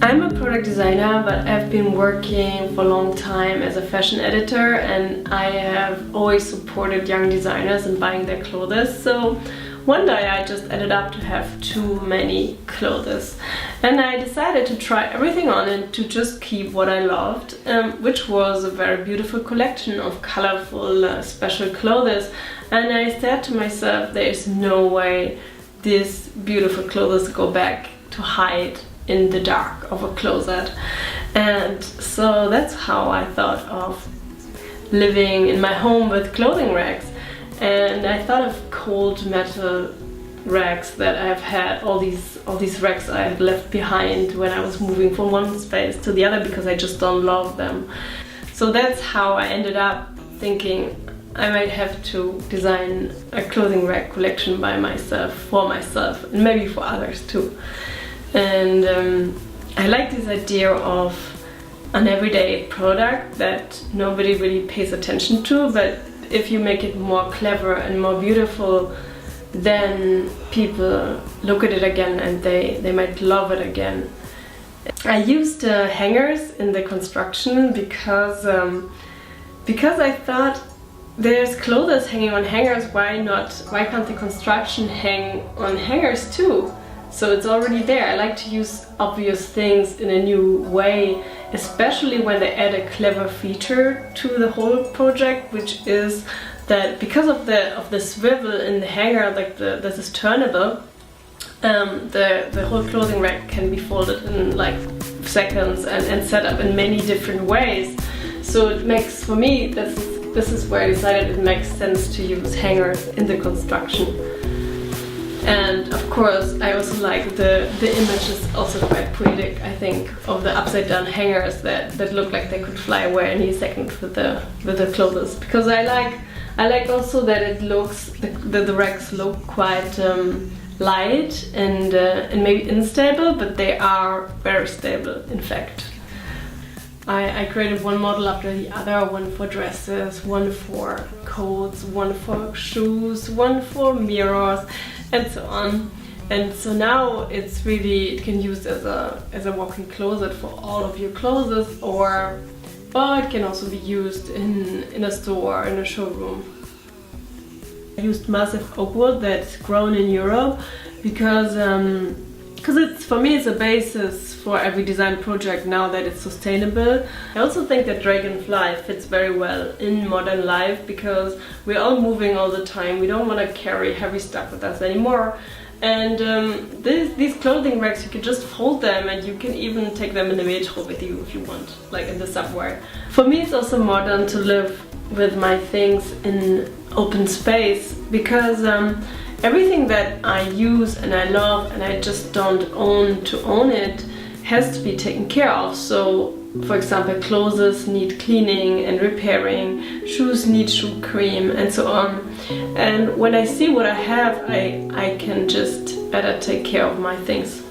I'm a product designer, but I've been working for a long time as a fashion editor, and I have always supported young designers in buying their clothes. So one day I just ended up to have too many clothes, and I decided to try everything on and to just keep what I loved, which was a very beautiful collection of colorful special clothes. And I said to myself, there's no way these beautiful clothes go back to hide in the dark of a closet. And so that's how I thought of living in my home with clothing racks. And I thought of cold metal racks that I've had, all these racks I had left behind when I was moving from one space to the other because I just don't love them. So that's how I ended up thinking I might have to design a clothing rack collection by myself, for myself, and maybe for others too. And I like this idea of an everyday product that nobody really pays attention to, but if you make it more clever and more beautiful, then people look at it again and they might love it again. I used hangers in the construction because I thought there's clothes hanging on hangers, why can't the construction hang on hangers too? So it's already there. I like to use obvious things in a new way, especially when they add a clever feature to the whole project, which is that because of the swivel in the hanger, like this is turnable, the whole clothing rack can be folded in like seconds and set up in many different ways. So it makes, for me, this is where I decided it makes sense to use hangers in the construction. And of course, I also like the image is also quite poetic, I think, of the upside down hangers that look like they could fly away any second with the clothes. Because I like also that it looks, the racks look quite light and maybe unstable, but they are very stable, in fact. I created one model after the other, one for dresses, one for coats, one for shoes, one for mirrors, and so on. And so now it's really, it can be used as a walk-in closet for all of your clothes, or it can also be used in a store, in a showroom. I used massive oak wood that's grown in Europe because it's, for me, it's a basis for every design project now that it's sustainable. I also think that dragonfly fits very well in modern life because we're all moving all the time. We don't want to carry heavy stuff with us anymore. And these clothing racks, you can just fold them and you can even take them in the metro with you if you want, like in the subway. For me, it's also modern to live with my things in open space because everything that I use and I love and I just don't own to own it has to be taken care of. So, for example, clothes need cleaning and repairing, shoes need shoe cream, and so on. And when I see what I have, I can just better take care of my things.